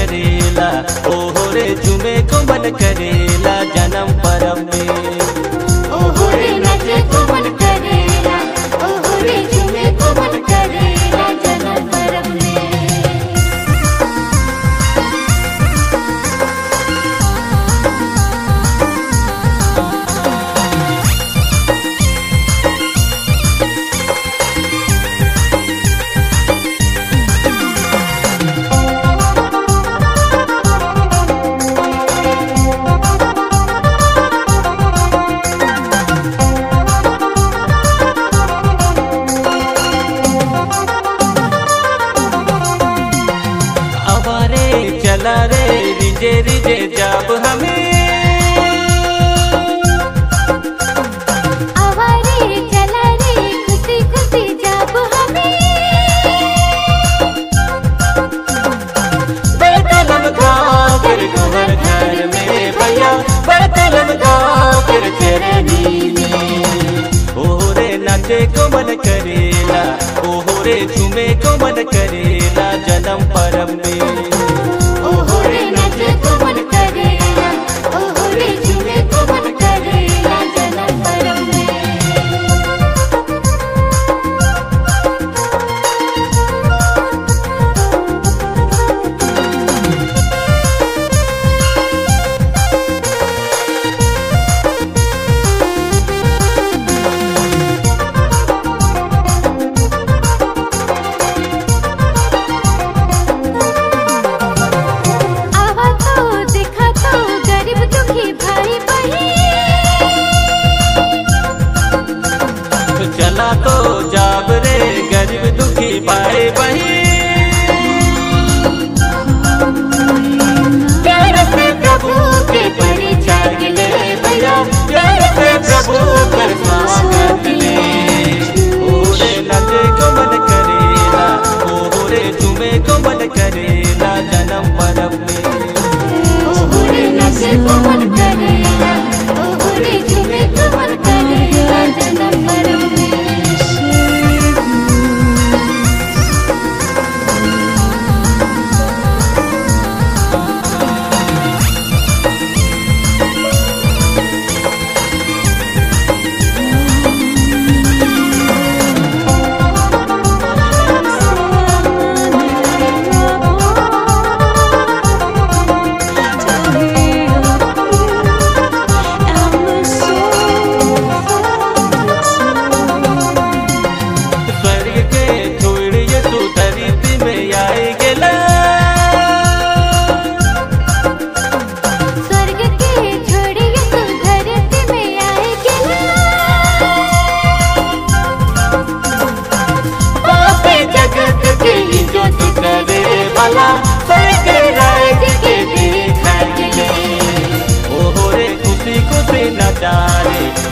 करेला, ओहो रे झूमे को मन करेला जन्म परम में। ओहो रे नाचे को मन करेला, ओहो रे झूमे को मन करेला जन्म परम में। चला रे रिजे रिजे जब हमें, आवारे चला रे खुशी खुशी जब हमें। बड़तलम गाँव फिर गोहर घर में भैया, बड़तलम गाँव फिर चरनी में। ओहो रे नाचे को मन करेला, ओहो रे झूमे को मन करेला जन्म परम में। ओहो रे नाचे को मन करेला, ओहो रे झूमे को मन करेला जन्म परम में। चला तो जाब रे गरीब दुखी भाई बहन, प्यार से प्रभु के परिचार ले भैया, प्यार से प्रभु कर स्वागत ले। ओरे नाचे को मन करेला, ओरे झूमे को मन करेला जन्म परम में। ओहो रे नाचे को मन करेला, ओहो रे झूमे को मन करेला जन्म परम में।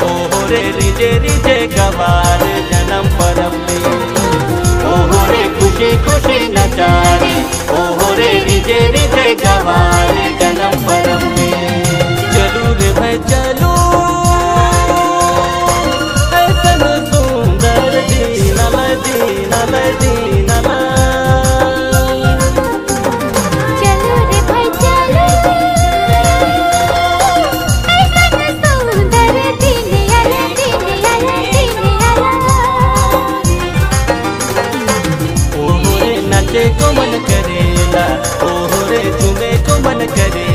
ओहो रे रिजे रिजे गवारे जन्म परम में। ओहो रे खुशी खुशी नचारे, ओहो रे रिजे रिजे गवारे जन्म परम में। चलू रे भाई चलू ऐसन सुंदर दीना दीना दीना। चलो रे भाई चलो, नाचे को मन करेला, ओहो रे झूमे को मन करे।